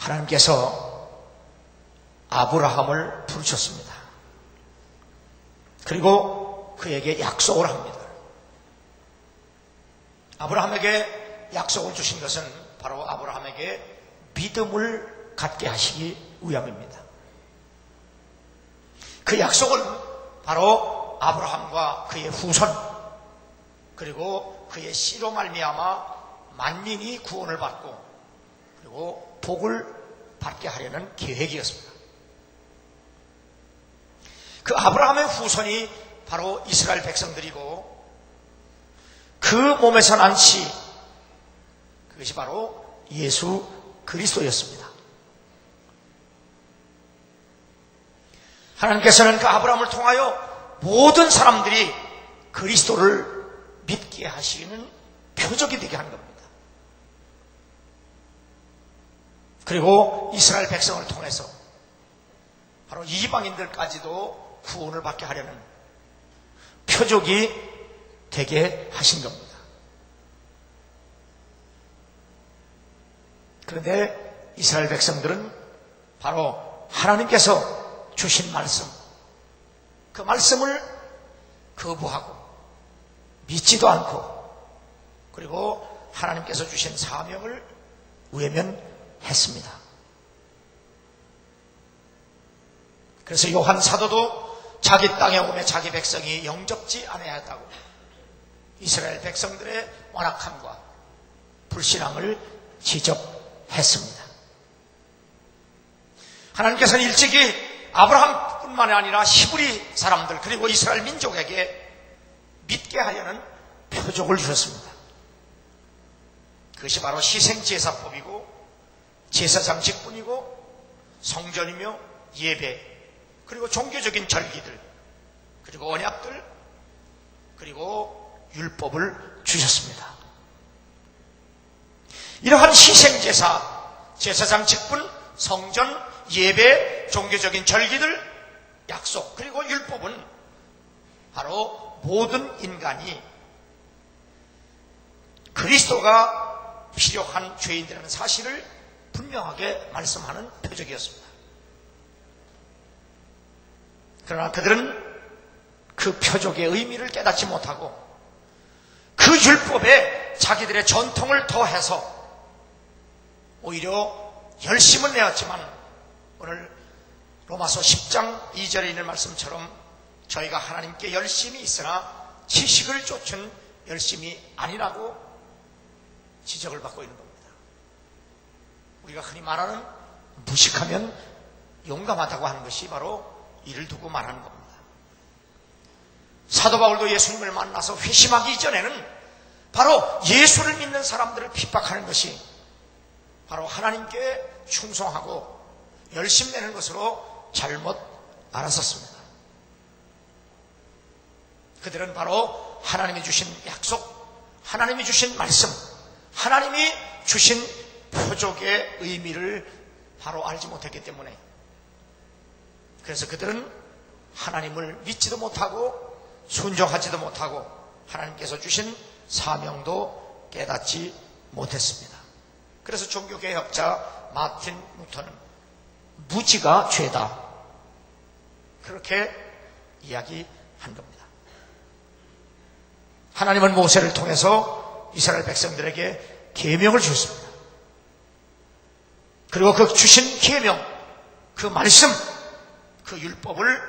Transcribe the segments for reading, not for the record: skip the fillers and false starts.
하나님께서 아브라함을 부르셨습니다. 그리고 그에게 약속을 합니다. 아브라함에게 약속을 주신 것은 바로 아브라함에게 믿음을 갖게 하시기 위함입니다. 그 약속은 바로 아브라함과 그의 후손, 그리고 그의 씨로 말미암아 만민이 구원을 받고 그리고 복을 받게 하려는 계획이었습니다. 그 아브라함의 후손이 바로 이스라엘 백성들이고, 그 몸에서 난 씨, 그것이 바로 예수 그리스도였습니다. 하나님께서는 그 아브라함을 통하여 모든 사람들이 그리스도를 믿게 하시는 표적이 되게 한 겁니다. 그리고 이스라엘 백성을 통해서 바로 이방인들까지도 구원을 받게 하려는 표적이 되게 하신 겁니다. 그런데 이스라엘 백성들은 바로 하나님께서 주신 말씀, 그 말씀을 거부하고 믿지도 않고, 그리고 하나님께서 주신 사명을 외면했습니다. 그래서 요한 사도도 자기 땅에 오매 자기 백성이 영접지 않아야 한다고 이스라엘 백성들의 완악함과 불신앙을 지적했습니다. 하나님께서는 일찍이 아브라함뿐만 아니라 히브리 사람들 그리고 이스라엘 민족에게 믿게 하려는 표적을 주셨습니다. 그것이 바로 희생제사법이고 제사장직분이고 성전이며 예배, 그리고 종교적인 절기들, 그리고 언약들, 그리고 율법을 주셨습니다. 이러한 희생제사, 제사장직분, 성전, 예배, 종교적인 절기들, 약속, 그리고 율법은 바로 모든 인간이 그리스도가 필요한 죄인들이라는 사실을 분명하게 말씀하는 표적이었습니다. 그러나 그들은 그 표적의 의미를 깨닫지 못하고 그 율법에 자기들의 전통을 더해서 오히려 열심을 내었지만, 오늘 로마서 10장 2절에 있는 말씀처럼 저희가 하나님께 열심이 있으나 지식을 쫓은 열심이 아니라고 지적을 받고 있는 겁니다. 우리가 흔히 말하는 무식하면 용감하다고 하는 것이 바로 이를 두고 말하는 겁니다. 사도 바울도 예수님을 만나서 회심하기 이전에는 바로 예수를 믿는 사람들을 핍박하는 것이 바로 하나님께 충성하고 열심 내는 것으로 잘못 알았었습니다. 그들은 바로 하나님이 주신 약속, 하나님이 주신 말씀, 하나님이 주신 표적의 의미를 바로 알지 못했기 때문에, 그래서 그들은 하나님을 믿지도 못하고 순종하지도 못하고 하나님께서 주신 사명도 깨닫지 못했습니다. 그래서 종교개혁자 마틴 루터는 무지가 죄다, 그렇게 이야기한 겁니다. 하나님은 모세를 통해서 이스라엘 백성들에게 계명을 주셨습니다. 그리고 그 주신 계명, 그 말씀, 그 율법을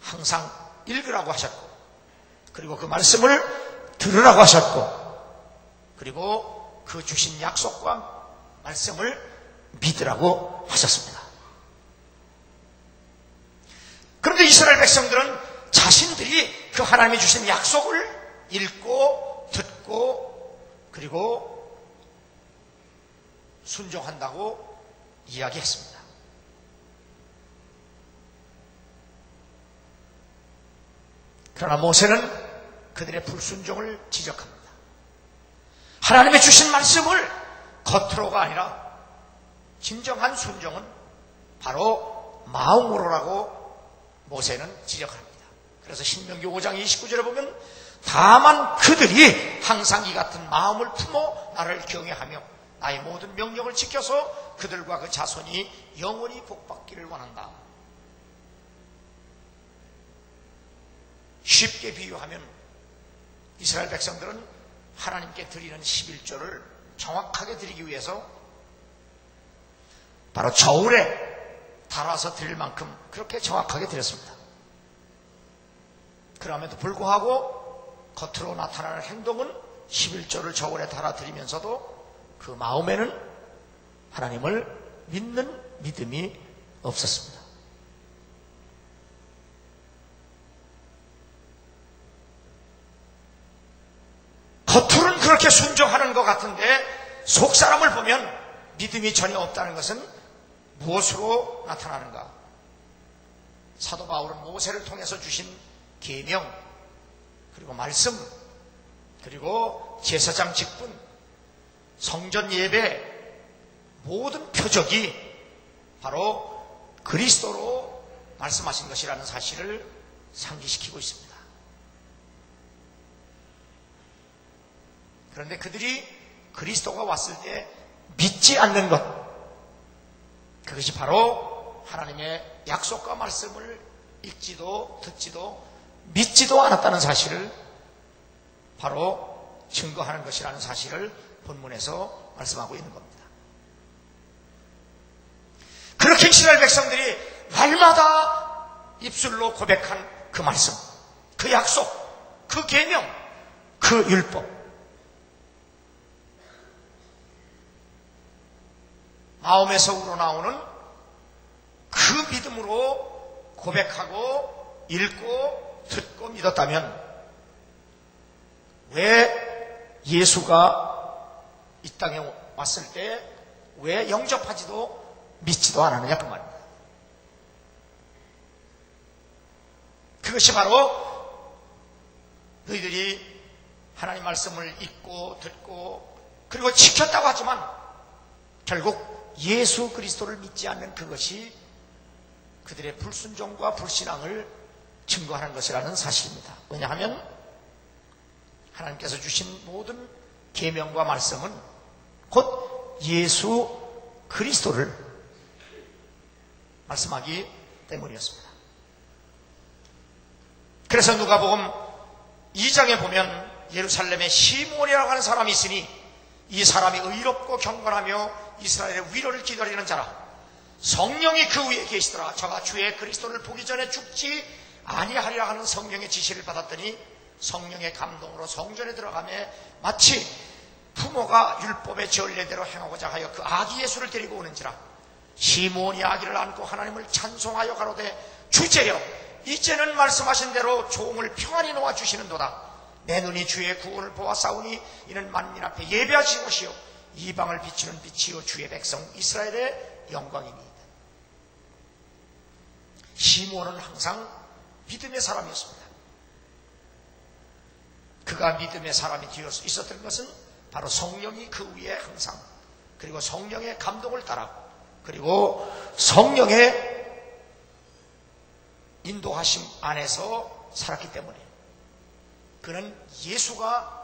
항상 읽으라고 하셨고, 그리고 그 말씀을 들으라고 하셨고, 그리고 그 주신 약속과 말씀을 믿으라고 하셨습니다. 그런데 이스라엘 백성들은 자신들이 그 하나님이 주신 약속을 읽고 듣고 그리고 순종한다고 이야기했습니다. 그러나 모세는 그들의 불순종을 지적합니다. 하나님의 주신 말씀을 겉으로가 아니라 진정한 순종은 바로 마음으로라고 모세는 지적합니다. 그래서 신명기 5장 29절에 보면 다만 그들이 항상 이 같은 마음을 품어 나를 경외하며 나의 모든 명령을 지켜서 그들과 그 자손이 영원히 복받기를 원한다. 쉽게 비유하면 이스라엘 백성들은 하나님께 드리는 11조를 정확하게 드리기 위해서 바로 저울에 달아서 드릴 만큼 그렇게 정확하게 드렸습니다. 그럼에도 불구하고 겉으로 나타나는 행동은 11조를 저울에 달아 드리면서도 그 마음에는 하나님을 믿는 믿음이 없었습니다. 겉으로는 그렇게 순종하는 것 같은데 속 사람을 보면 믿음이 전혀 없다는 것은 무엇으로 나타나는가? 사도 바울은 모세를 통해서 주신 계명, 그리고 말씀, 그리고 제사장 직분, 성전 예배, 모든 표적이 바로 그리스도로 말씀하신 것이라는 사실을 상기시키고 있습니다. 그런데 그들이 그리스도가 왔을 때 믿지 않는 것, 그것이 바로 하나님의 약속과 말씀을 읽지도 듣지도 믿지도 않았다는 사실을 바로 증거하는 것이라는 사실을 본문에서 말씀하고 있는 겁니다. 그렇게 이스라엘 백성들이 날마다 입술로 고백한 그 말씀, 그 약속, 그 계명, 그 율법, 마음에서 우러나오는 그 믿음으로 고백하고 읽고 듣고 믿었다면 왜 예수가 이 땅에 왔을 때 왜 영접하지도 믿지도 않았느냐 그 말입니다. 그것이 바로 너희들이 하나님 말씀을 읽고 듣고 그리고 지켰다고 하지만 결국 예수 그리스도를 믿지 않는 그것이 그들의 불순종과 불신앙을 증거하는 것이라는 사실입니다. 왜냐하면 하나님께서 주신 모든 계명과 말씀은 곧 예수 그리스도를 말씀하기 때문이었습니다. 그래서 누가복음 2장에 보면 예루살렘에 시몬이라고 하는 사람이 있으니 이 사람이 의롭고 경건하며 이스라엘의 위로를 기다리는 자라. 성령이 그 위에 계시더라. 저가 주의 그리스도를 보기 전에 죽지 아니하리라 하는 성령의 지시를 받았더니 성령의 감동으로 성전에 들어가며 마치 부모가 율법의 전례대로 행하고자 하여 그 아기 예수를 데리고 오는지라. 시몬이 아기를 안고 하나님을 찬송하여 가로되 주제여 이제는 말씀하신 대로 종을 평안히 놓아주시는도다. 내 눈이 주의 구원을 보았사오니 이는 만민 앞에 예배하신 것이요 이방을 비추는 빛이요 주의 백성 이스라엘의 영광이니이다. 시몬은 항상 믿음의 사람이었습니다. 그가 믿음의 사람이 되어 있었던 것은 바로 성령이 그 위에 항상, 그리고 성령의 감동을 따라, 그리고 성령의 인도하심 안에서 살았기 때문에 그는 예수가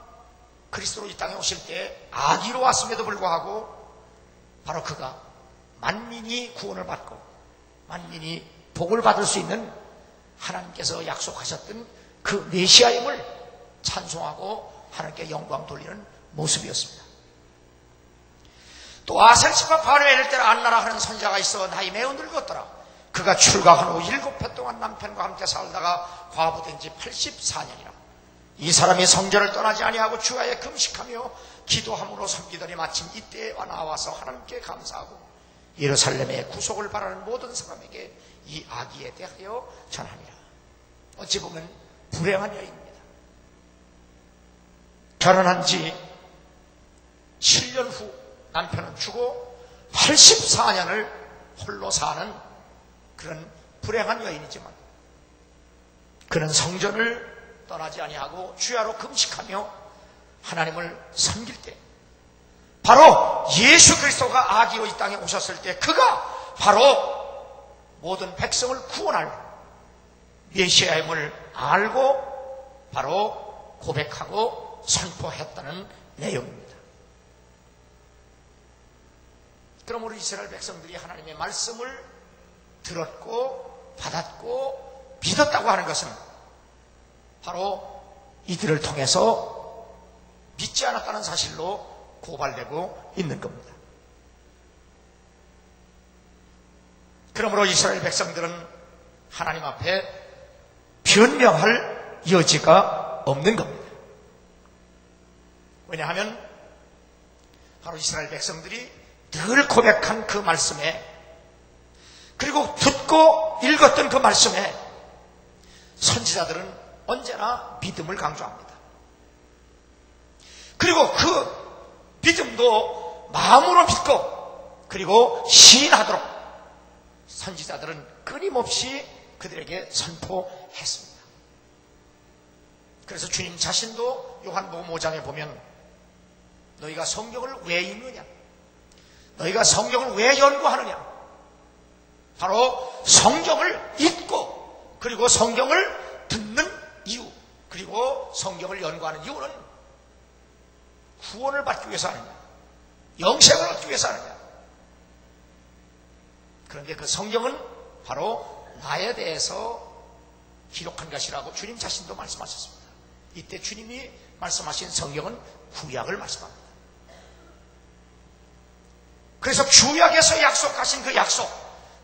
그리스도로 이 땅에 오실 때 아기로 왔음에도 불구하고 바로 그가 만민이 구원을 받고 만민이 복을 받을 수 있는 하나님께서 약속하셨던 그 메시아임을 찬송하고 하나님께 영광 돌리는 모습이었습니다. 또 아셀시파 바르멜 때라 안나라 하는 선자가 있어 나이 매우 늙었더라. 그가 출가한 후 7해 동안 남편과 함께 살다가 과부된 지 84년이라. 이 사람이 성전을 떠나지 아니하고 주야에 금식하며 기도함으로 섬기더니 마침 이때에 나와서 하나님께 감사하고 예루살렘의 구속을 바라는 모든 사람에게 이 아기에 대하여 전하니라. 어찌 보면 불행한 여인입니다. 결혼한 지 7년 후 남편은 죽어 84년을 홀로 사는 그런 불행한 여인이지만 그는 성전을 떠나지 아니하고 주야로 금식하며 하나님을 섬길 때 바로 예수 그리스도가 아기로 이 땅에 오셨을 때 그가 바로 모든 백성을 구원할 메시아임을 알고 바로 고백하고 선포했다는 내용입니다. 그러므로 이스라엘 백성들이 하나님의 말씀을 들었고 받았고 믿었다고 하는 것은 바로 이들을 통해서 믿지 않았다는 사실로 고발되고 있는 겁니다. 그러므로 이스라엘 백성들은 하나님 앞에 변명할 여지가 없는 겁니다. 왜냐하면 바로 이스라엘 백성들이 늘 고백한 그 말씀에, 그리고 듣고 읽었던 그 말씀에 선지자들은 언제나 믿음을 강조합니다. 그리고 그 믿음도 마음으로 믿고 그리고 시인하도록 선지자들은 끊임없이 그들에게 선포했습니다. 그래서 주님 자신도 요한복음 5장에 보면 너희가 성경을 왜 읽느냐, 너희가 성경을 왜 연구하느냐, 바로 성경을 읽고 그리고 성경을 듣는 이유, 그리고 성경을 연구하는 이유는 구원을 받기 위해서 하느냐, 영생을 얻기 위해서 하느냐. 그런데 그 성경은 바로 나에 대해서 기록한 것이라고 주님 자신도 말씀하셨습니다. 이때 주님이 말씀하신 성경은 구약을 말씀합니다. 그래서 구약에서 약속하신 그 약속,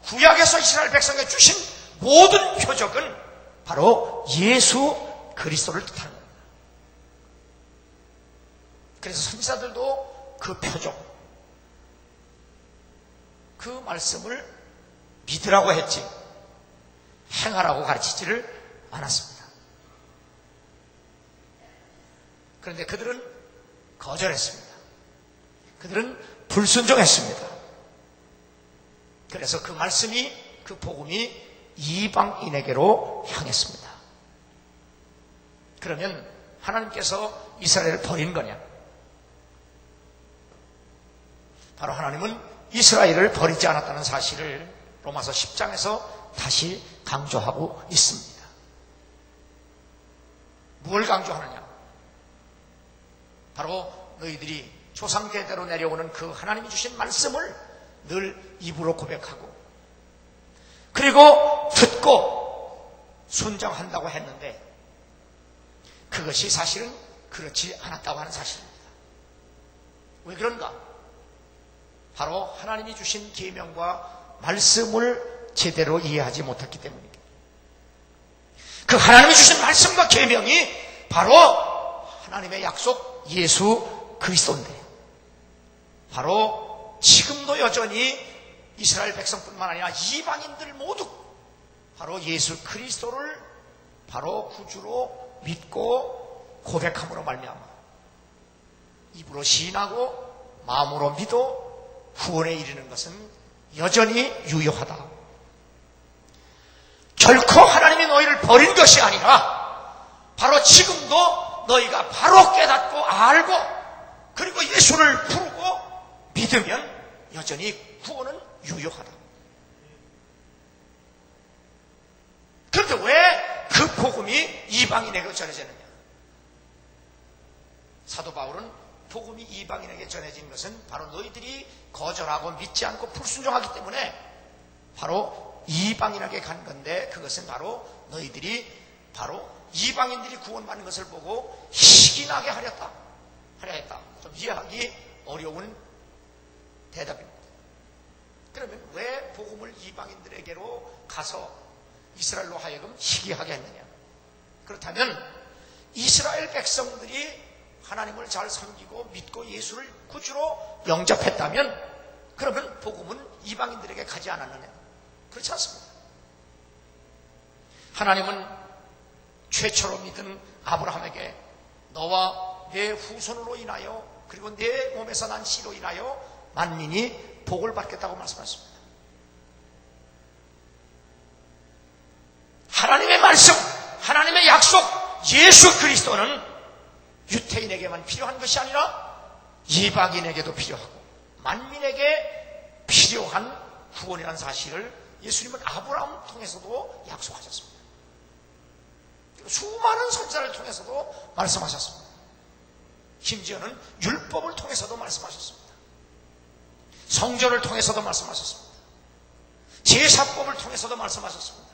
구약에서 이스라엘 백성에 주신 모든 표적은 바로 예수 그리스도를 뜻하는 겁니다. 그래서 선지자들도 그 표적, 그 말씀을 믿으라고 했지 행하라고 가르치지를 않았습니다. 그런데 그들은 거절했습니다. 그들은 불순종했습니다. 그래서 그 말씀이, 그 복음이 이방인에게로 향했습니다. 그러면 하나님께서 이스라엘을 버린 거냐? 바로 하나님은 이스라엘을 버리지 않았다는 사실을 로마서 10장에서 다시 강조하고 있습니다. 뭘 강조하느냐? 바로 너희들이 조상대대로 내려오는 그 하나님이 주신 말씀을 늘 입으로 고백하고 그리고 듣고 순종한다고 했는데 그것이 사실은 그렇지 않았다고 하는 사실입니다. 왜 그런가? 바로 하나님이 주신 계명과 말씀을 제대로 이해하지 못했기 때문입니다. 그 하나님이 주신 말씀과 계명이 바로 하나님의 약속 예수 그리스도인데, 바로 지금도 여전히 이스라엘 백성뿐만 아니라 이방인들 모두 바로 예수 그리스도를 바로 구주로 믿고 고백함으로 말미암아 입으로 시인하고 마음으로 믿어 구원에 이르는 것은 여전히 유효하다. 결코 하나님이 너희를 버린 것이 아니라 바로 지금도 너희가 바로 깨닫고 알고 그리고 예수를 부르고 믿으면 여전히 구원은 유효하다. 그런데 왜 그 복음이 이방인에게 전해졌느냐? 사도 바울은 복음이 이방인에게 전해진 것은 바로 너희들이 거절하고 믿지 않고 불순종하기 때문에 바로 이방인에게 간 건데, 그것은 바로 너희들이 바로 이방인들이 구원받는 것을 보고 희기나게 하려 했다. 좀 이해하기 어려운 대답입니다. 그러면 왜 복음을 이방인들에게로 가서 이스라엘로 하여금 희귀하게 했느냐? 그렇다면 이스라엘 백성들이 하나님을 잘 섬기고 믿고 예수를 구주로 영접했다면 그러면 복음은 이방인들에게 가지 않았느냐? 그렇지 않습니다. 하나님은 최초로 믿은 아브라함에게 너와 내 후손으로 인하여 그리고 내 몸에서 난 씨로 인하여 만민이 복을 받겠다고 말씀하셨습니다. 하나님의 말씀, 하나님의 약속, 예수 그리스도는 유태인에게만 필요한 것이 아니라 이방인에게도 필요하고 만민에게 필요한 구원이라는 사실을 예수님은 아브라함을 통해서도 약속하셨습니다. 수많은 선지자를 통해서도 말씀하셨습니다. 심지어는 율법을 통해서도 말씀하셨습니다. 성전을 통해서도 말씀하셨습니다. 제사법을 통해서도 말씀하셨습니다.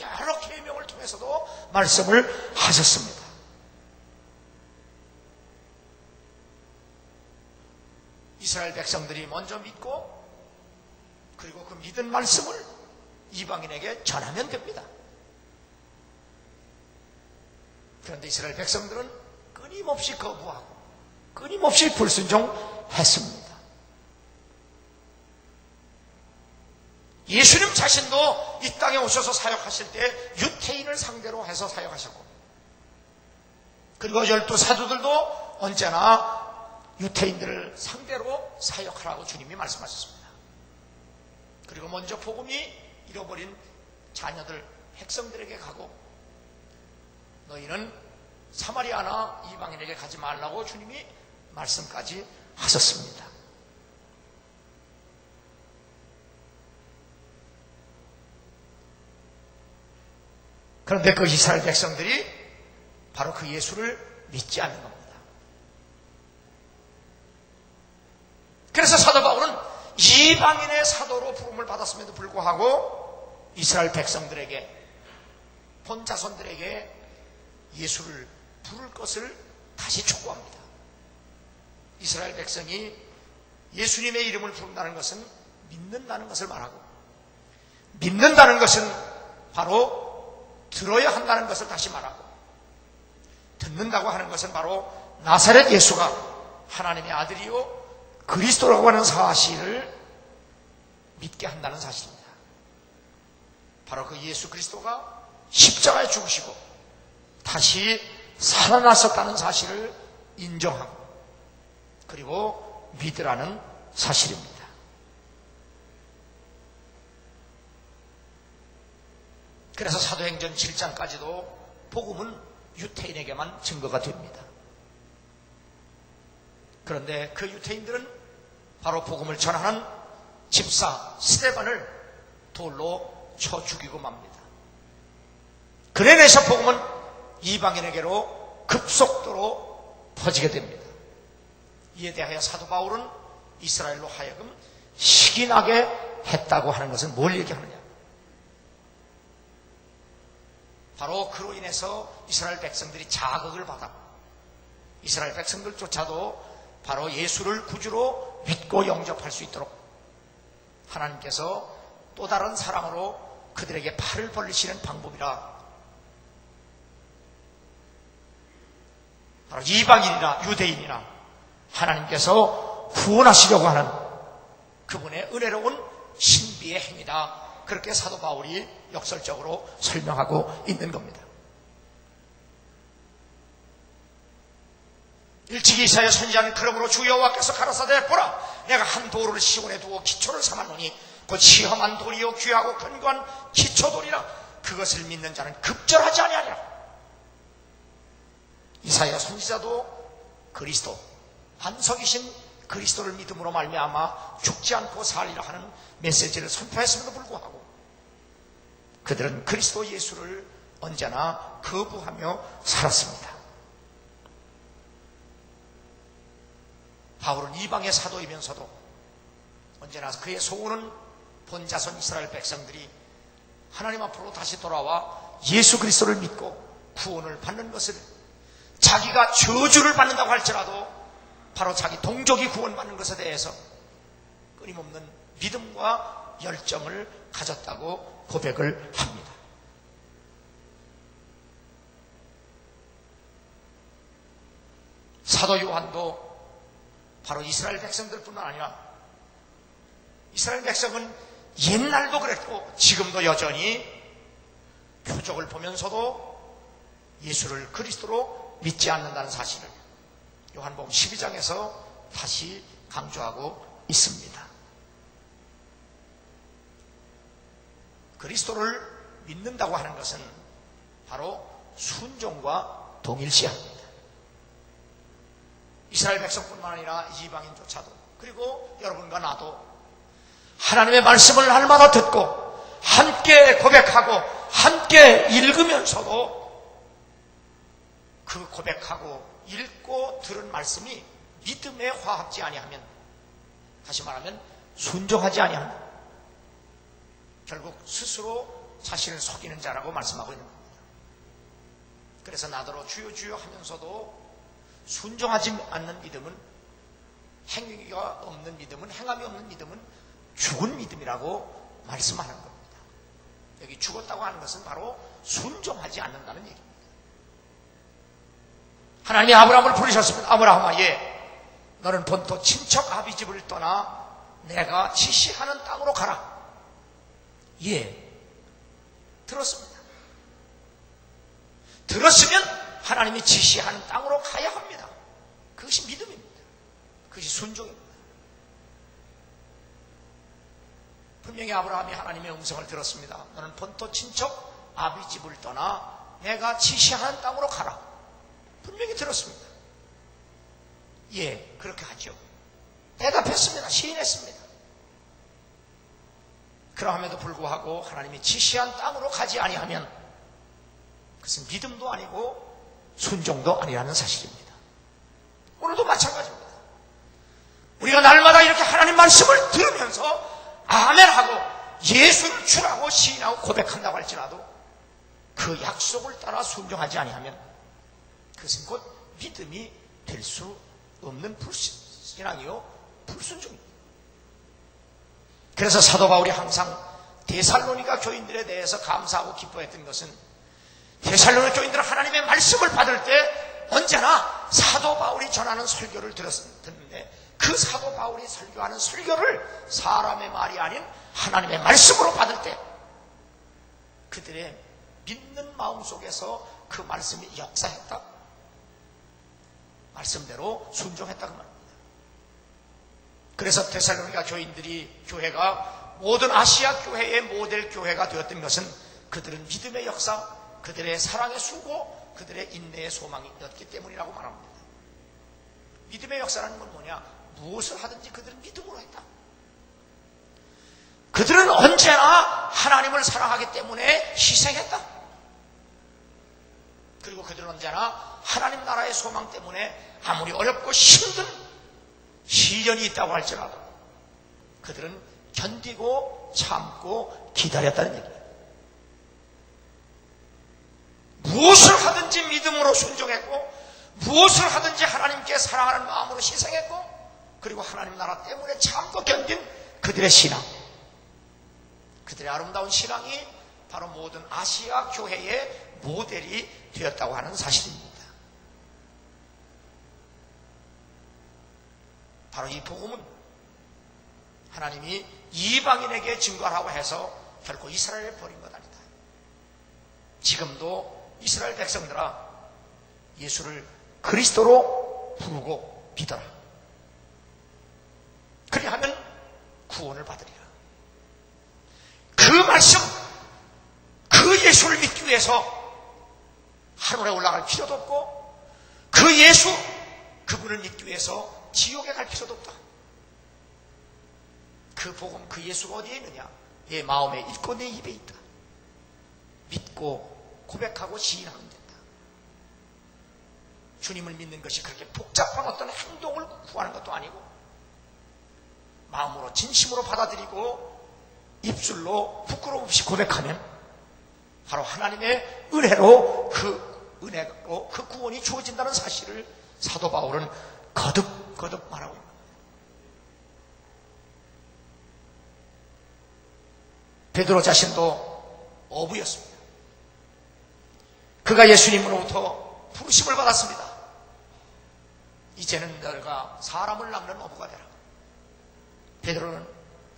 여러 계명을 통해서도 말씀을 하셨습니다. 이스라엘 백성들이 먼저 믿고 그리고 그 믿은 말씀을 이방인에게 전하면 됩니다. 그런데 이스라엘 백성들은 끊임없이 거부하고 끊임없이 불순종했습니다. 예수님 자신도 이 땅에 오셔서 사역하실 때 유태인을 상대로 해서 사역하셨고, 그리고 12 사도들도 언제나 유태인들을 상대로 사역하라고 주님이 말씀하셨습니다. 그리고 먼저 복음이 잃어버린 자녀들, 백성들에게 가고, 너희는 사마리아나 이방인에게 가지 말라고 주님이 말씀까지 하셨습니다. 그런데 그 이스라엘 백성들이 바로 그 예수를 믿지 않는 겁니다. 그래서 사도 바울은 이방인의 사도로 부름을 받았음에도 불구하고 이스라엘 백성들에게, 본 자손들에게 예수를 부를 것을 다시 촉구합니다. 이스라엘 백성이 예수님의 이름을 부른다는 것은 믿는다는 것을 말하고, 믿는다는 것은 바로 들어야 한다는 것을 다시 말하고, 듣는다고 하는 것은 바로 나사렛 예수가 하나님의 아들이요 그리스도라고 하는 사실을 믿게 한다는 사실입니다. 바로 그 예수 그리스도가 십자가에 죽으시고 다시 살아나셨다는 사실을 인정하고 그리고 믿으라는 사실입니다. 그래서 사도행전 7장까지도 복음은 유태인에게만 증거가 됩니다. 그런데 그 유태인들은 바로 복음을 전하는 집사 스데반을 돌로 쳐 죽이고 맙니다. 그래 내서 복음은 이방인에게로 급속도로 퍼지게 됩니다. 이에 대하여 사도 바울은 이스라엘로 하여금 시기나게 했다고 하는 것은 뭘 얘기하느냐? 바로 그로 인해서 이스라엘 백성들이 자극을 받아 이스라엘 백성들조차도 바로 예수를 구주로 믿고 영접할 수 있도록 하나님께서 또 다른 사랑으로 그들에게 팔을 벌리시는 방법이라, 바로 이방인이나 유대인이나 하나님께서 구원하시려고 하는 그분의 은혜로운 신비의 행위다. 그렇게 사도 바울이 역설적으로 설명하고 있는 겁니다. 일찍이 이사야 선지자는 그러므로 주 여호와께서 가라사대 보라, 내가 한 돌을 시온에 두고 기초를 삼았노니 곧 시험한 돌이요 귀하고 견고한 기초돌이라. 그것을 믿는 자는 급절하지 아니하리라. 이사야 선지자도 그리스도, 반석이신 그리스도를 믿음으로 말미암아 죽지 않고 살리라 하는 메시지를 선포했음에도 불구하고 그들은 그리스도 예수를 언제나 거부하며 살았습니다. 바울은 이방의 사도이면서도 언제나 그의 소원은 본자손 이스라엘 백성들이 하나님 앞으로 다시 돌아와 예수 그리스도를 믿고 구원을 받는 것을, 자기가 저주를 받는다고 할지라도 바로 자기 동족이 구원받는 것에 대해서 끊임없는 믿음과 열정을 가졌다고 고백을 합니다. 사도 요한도 바로 이스라엘 백성들뿐만 아니라, 이스라엘 백성은 옛날도 그랬고 지금도 여전히 표적을 보면서도 예수를 그리스도로 믿지 않는다는 사실을 요한복음 12장에서 다시 강조하고 있습니다. 그리스도를 믿는다고 하는 것은 바로 순종과 동일시합니다. 이스라엘 백성뿐만 아니라 이방인조차도, 그리고 여러분과 나도 하나님의 말씀을 날마다 듣고 함께 고백하고 함께 읽으면서도 그 고백하고 읽고 들은 말씀이 믿음에 화합지 아니하면 다시 말하면 순종하지 아니한다. 결국 스스로 자신을 속이는 자라고 말씀하고 있는 겁니다. 그래서 나더러 주여 주여 하면서도 순종하지 않는 믿음은, 행위가 없는 믿음은, 행함이 없는 믿음은 죽은 믿음이라고 말씀하는 겁니다. 여기 죽었다고 하는 것은 바로 순종하지 않는다는 얘기입니다. 하나님이 아브라함을 부르셨습니다. 아브라함아, 너는 본토 친척 아비집을 떠나 내가 지시하는 땅으로 가라. 들었습니다. 들었으면 하나님이 지시하는 땅으로 가야 합니다. 그것이 믿음입니다. 그것이 순종입니다. 분명히 아브라함이 하나님의 음성을 들었습니다. 너는 본토 친척 아비집을 떠나 내가 지시하는 땅으로 가라. 분명히 들었습니다. 그렇게 하죠. 대답했습니다. 시인했습니다. 그러함에도 불구하고 하나님이 지시한 땅으로 가지 아니하면 그것은 믿음도 아니고 순종도 아니라는 사실입니다. 오늘도 마찬가지입니다. 우리가 날마다 이렇게 하나님 말씀을 들으면서 아멘하고 예수를 주라고 시인하고 고백한다고 할지라도 그 약속을 따라 순종하지 아니하면 그것은 곧 믿음이 될 수 없는 불신앙이요 불순종입니다. 그래서 사도 바울이 항상 데살로니가 교인들에 대해서 감사하고 기뻐했던 것은 데살로니가 교인들은 하나님의 말씀을 받을 때 언제나 사도 바울이 전하는 설교를 듣는데 그 사도 바울이 설교하는 설교를 사람의 말이 아닌 하나님의 말씀으로 받을 때 그들의 믿는 마음 속에서 그 말씀이 역사했다. 말씀대로 순종했다 그 말입니다. 그래서 데살로니가 교회가 모든 아시아 교회의 모델 교회가 되었던 것은 그들은 믿음의 역사, 그들의 사랑의 수고, 그들의 인내의 소망이었기 때문이라고 말합니다. 믿음의 역사라는 건 뭐냐? 무엇을 하든지 그들은 믿음으로 했다. 그들은 언제나 하나님을 사랑하기 때문에 희생했다. 그리고 그들은 언제나 하나님 나라의 소망 때문에 아무리 어렵고 힘든 시련이 있다고 할지라도 그들은 견디고 참고 기다렸다는 얘기예요. 무엇을 하든지 믿음으로 순종했고 무엇을 하든지 하나님께 사랑하는 마음으로 희생했고 그리고 하나님 나라 때문에 참고 견딘 그들의 신앙, 그들의 아름다운 신앙이 바로 모든 아시아 교회의 모델이 되었다고 하는 사실입니다. 바로 이 복음은 하나님이 이방인에게 증거하라고 해서 결코 이스라엘에 버린 것 아니다. 지금도 이스라엘 백성들아 예수를 그리스도로 부르고 믿어라. 그리하면 구원을 받으리라. 그 말씀, 그 예수를 믿기 위해서 하늘에 올라갈 필요도 없고 그 예수, 그분을 믿기 위해서 지옥에 갈 필요도 없다. 그 복음, 그 예수가 어디에 있느냐? 내 마음에 있고 내 입에 있다. 믿고 고백하고 시인하면 된다. 주님을 믿는 것이 그렇게 복잡한 어떤 행동을 구하는 것도 아니고 마음으로 진심으로 받아들이고 입술로 부끄러움 없이 고백하면 바로 하나님의 은혜로 그 구원이 주어진다는 사실을 사도 바울은 거듭 말하고 있습니다. 베드로 자신도 어부였습니다. 그가 예수님으로부터 부르심을 받았습니다. 이제는 너가 사람을 낚는 어부가 되라. 베드로는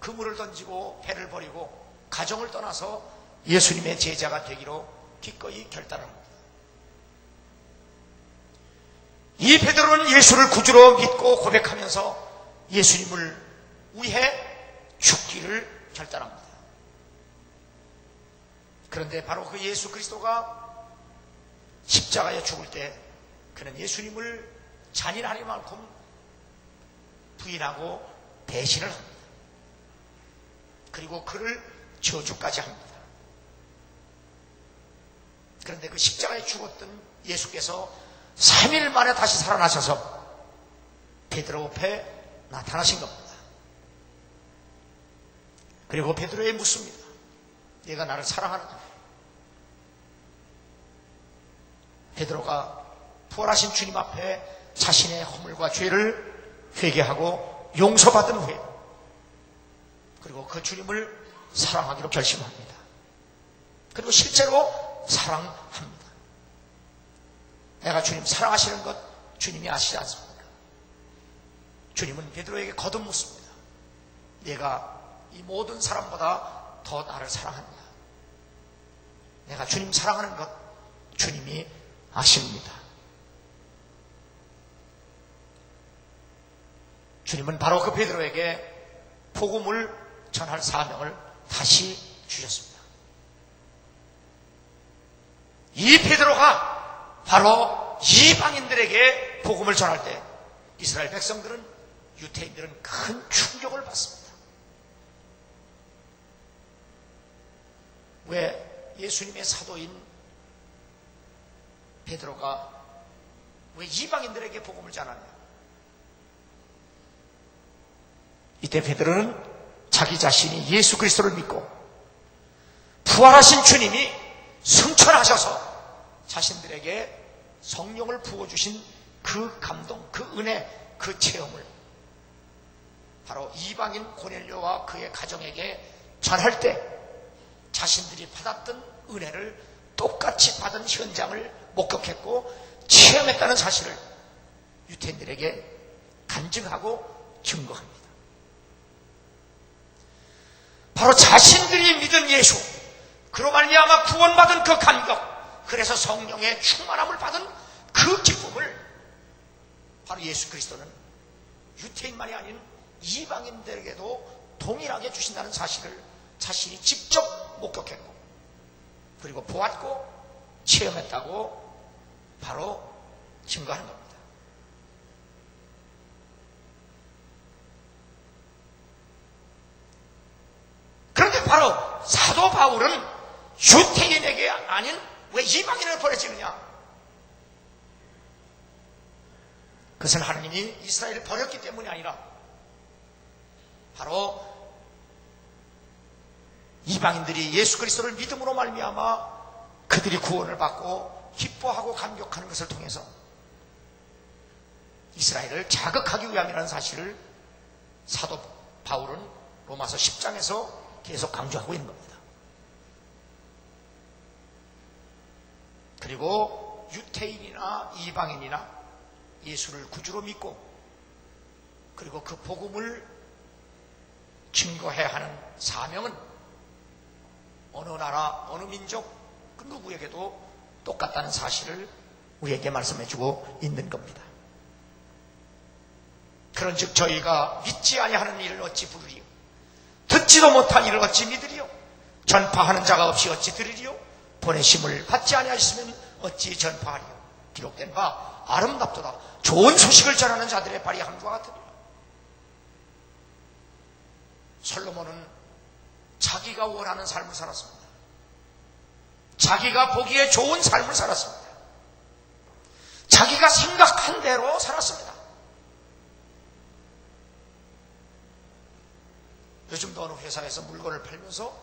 그물을 던지고 배를 버리고 가정을 떠나서 예수님의 제자가 되기로 기꺼이 결단합니다. 이 베드로는 예수를 구주로 믿고 고백하면서 예수님을 위해 죽기를 결단합니다. 그런데 바로 그 예수 그리스도가 십자가에 죽을 때 그는 예수님을 잔인하니 만큼 부인하고 배신을 합니다. 그리고 그를 저주까지 합니다. 그런데 그 십자가에 죽었던 예수께서 3일 만에 다시 살아나셔서 베드로 앞에 나타나신 겁니다. 그리고 베드로에게 묻습니다. 네가 나를 사랑하느냐? 베드로가 부활하신 주님 앞에 자신의 허물과 죄를 회개하고 용서받은 후에 그리고 그 주님을 사랑하기로 결심합니다. 그리고 실제로 사랑합니다. 내가 주님 사랑하시는 것 주님이 아시지 않습니까? 주님은 베드로에게 거듭 묻습니다. 네가 이 모든 사람보다 더 나를 사랑하느냐? 내가 주님 사랑하는 것 주님이 아십니다. 주님은 바로 그 베드로에게 복음을 전할 사명을 다시 주셨습니다. 이 베드로가 바로 이방인들에게 복음을 전할 때 이스라엘 백성들은, 유대인들은 큰 충격을 받습니다. 왜 예수님의 사도인 베드로가 왜 이방인들에게 복음을 전하냐? 이때 베드로는 자기 자신이 예수 그리스도를 믿고 부활하신 주님이 승천하셔서 자신들에게 성령을 부어주신 그 감동, 그 은혜, 그 체험을 바로 이방인 고넬료와 그의 가정에게 전할 때 자신들이 받았던 은혜를 똑같이 받은 현장을 목격했고 체험했다는 사실을 유대인들에게 간증하고 증거합니다. 바로 자신들이 믿은 예수, 그로 말미암아 구원받은 그 감격, 그래서 성령의 충만함을 받은 그 기쁨을 바로 예수 그리스도는 유대인만이 아닌 이방인들에게도 동일하게 주신다는 사실을 자신이 직접 목격했고 그리고 보았고 체험했다고 바로 증거하는 겁니다. 그런데 바로 사도 바울은 유대인에게 아닌 왜 이방인을 보내지느냐? 그것은 하나님이 이스라엘을 버렸기 때문이 아니라 바로 이방인들이 예수 그리스도를 믿음으로 말미암아 그들이 구원을 받고 기뻐하고 감격하는 것을 통해서 이스라엘을 자극하기 위함이라는 사실을 사도 바울은 로마서 10장에서 계속 강조하고 있는 겁니다. 그리고 유대인이나 이방인이나 예수를 구주로 믿고 그리고 그 복음을 증거해야 하는 사명은 어느 나라, 어느 민족, 그 누구에게도 똑같다는 사실을 우리에게 말씀해주고 있는 겁니다. 그런즉 저희가 믿지 아니하는 일을 어찌 부르리요? 듣지도 못한 일을 어찌 믿으리요? 전파하는 자가 없이 어찌 들으리요? 보내심을 받지 아니하였으면 어찌 전파하리요? 기록된 바 아름답도다. 좋은 소식을 전하는 자들의 발이 함과 같으리라. 솔로몬은 자기가 원하는 삶을 살았습니다. 자기가 보기에 좋은 삶을 살았습니다. 자기가 생각한 대로 살았습니다. 요즘도 어느 회사에서 물건을 팔면서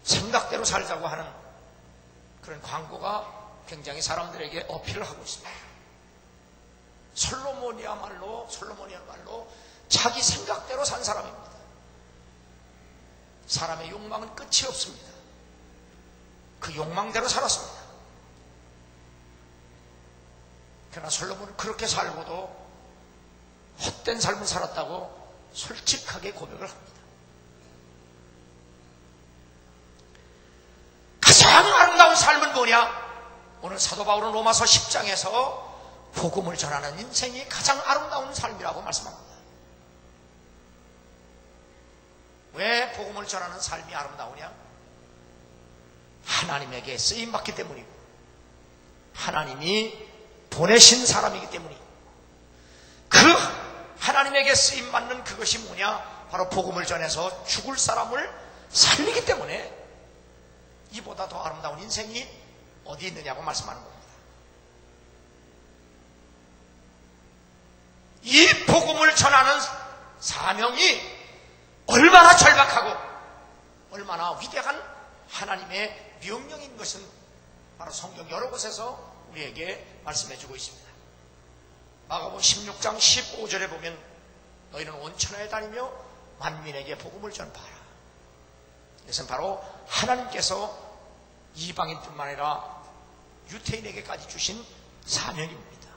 생각대로 살자고 하는 그런 광고가 굉장히 사람들에게 어필을 하고 있습니다. 솔로몬이야말로 자기 생각대로 산 사람입니다. 사람의 욕망은 끝이 없습니다. 그 욕망대로 살았습니다. 그러나 솔로몬은 그렇게 살고도 헛된 삶을 살았다고 솔직하게 고백을 합니다. 가장 아름다운 삶은 뭐냐? 오늘 사도 바울은 로마서 10장에서 복음을 전하는 인생이 가장 아름다운 삶이라고 말씀합니다. 왜 복음을 전하는 삶이 아름다우냐? 하나님에게 쓰임받기 때문이고 하나님이 보내신 사람이기 때문이고 그 하나님에게 쓰임받는 그것이 뭐냐? 바로 복음을 전해서 죽을 사람을 살리기 때문에 이보다 더 아름다운 인생이 어디 있느냐고 말씀하는 겁니다. 이 복음을 전하는 사명이 얼마나 절박하고 얼마나 위대한 하나님의 명령인 것은 바로 성경 여러 곳에서 우리에게 말씀해주고 있습니다. 마가복음 16장 15절에 보면 너희는 온 천하에 다니며 만민에게 복음을 전파하라. 이것은 바로 하나님께서 이방인뿐만 아니라 유태인에게까지 주신 사명입니다.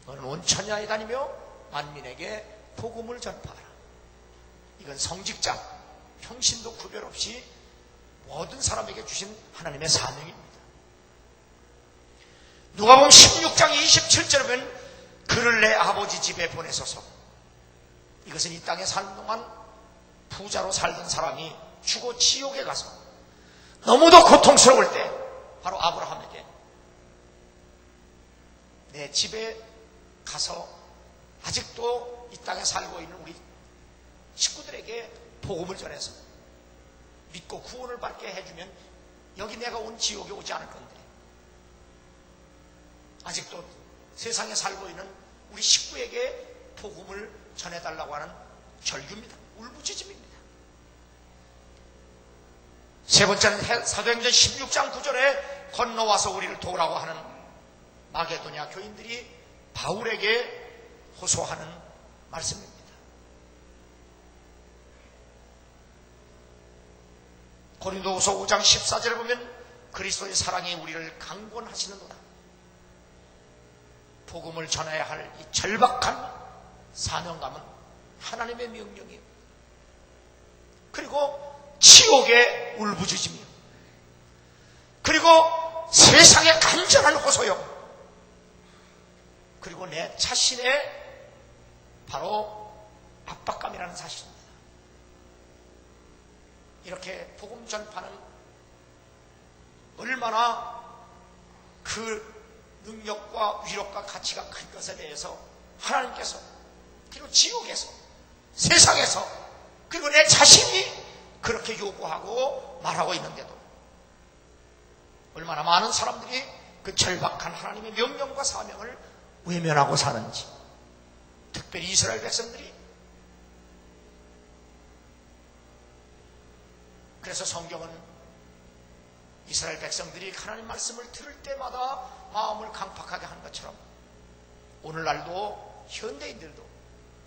너는 온 천하에 다니며 만민에게 복음을 전파하라. 이건 성직자, 평신도 구별 없이 모든 사람에게 주신 하나님의 사명입니다. 누가복음 16장 27절에 보면 그를 내 아버지 집에 보내소서. 이것은 이 땅에 사는 동안 부자로 살던 사람이 죽어 지옥에 가서 너무도 고통스러울 때 바로 아브라함에게 내 집에 가서 아직도 이 땅에 살고 있는 우리 식구들에게 복음을 전해서 믿고 구원을 받게 해주면 여기 내가 온 지옥에 오지 않을 건데, 아직도 세상에 살고 있는 우리 식구에게 복음을 전해달라고 하는 절규입니다. 울부짖음입니다. 세 번째는 사도행전 16장 9절에 건너와서 우리를 도우라고 하는 마게도냐 교인들이 바울에게 호소하는 말씀입니다. 고린도후서 5장 14절에 보면 그리스도의 사랑이 우리를 강권하시는도다. 복음을 전해야 할 이 절박한 사명감은 하나님의 명령이에요. 그리고 지옥의 울부짖음이요. 그리고 세상의 간절한 호소요. 그리고 내 자신의 바로 압박감이라는 사실입니다. 이렇게 복음 전파는 얼마나 그 능력과 위력과 가치가 큰 것에 대해서 하나님께서, 그리고 지옥에서, 세상에서, 그리고 내 자신이 그렇게 요구하고 말하고 있는데도 얼마나 많은 사람들이 그 절박한 하나님의 명령과 사명을 외면하고 사는지, 특별히 이스라엘 백성들이. 그래서 성경은 이스라엘 백성들이 하나님 말씀을 들을 때마다 마음을 강팍하게 한 것처럼 오늘날도 현대인들도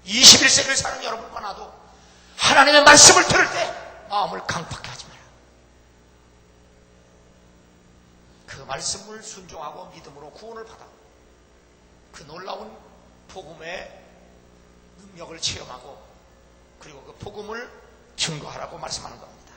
21세기를 사는 여러분과 나도 하나님의 말씀을 들을 때 마음을 강팍하게 하지 마라. 그 말씀을 순종하고 믿음으로 구원을 받아 그 놀라운 복음의 능력을 체험하고 그리고 그 복음을 증거하라고 말씀하는 겁니다.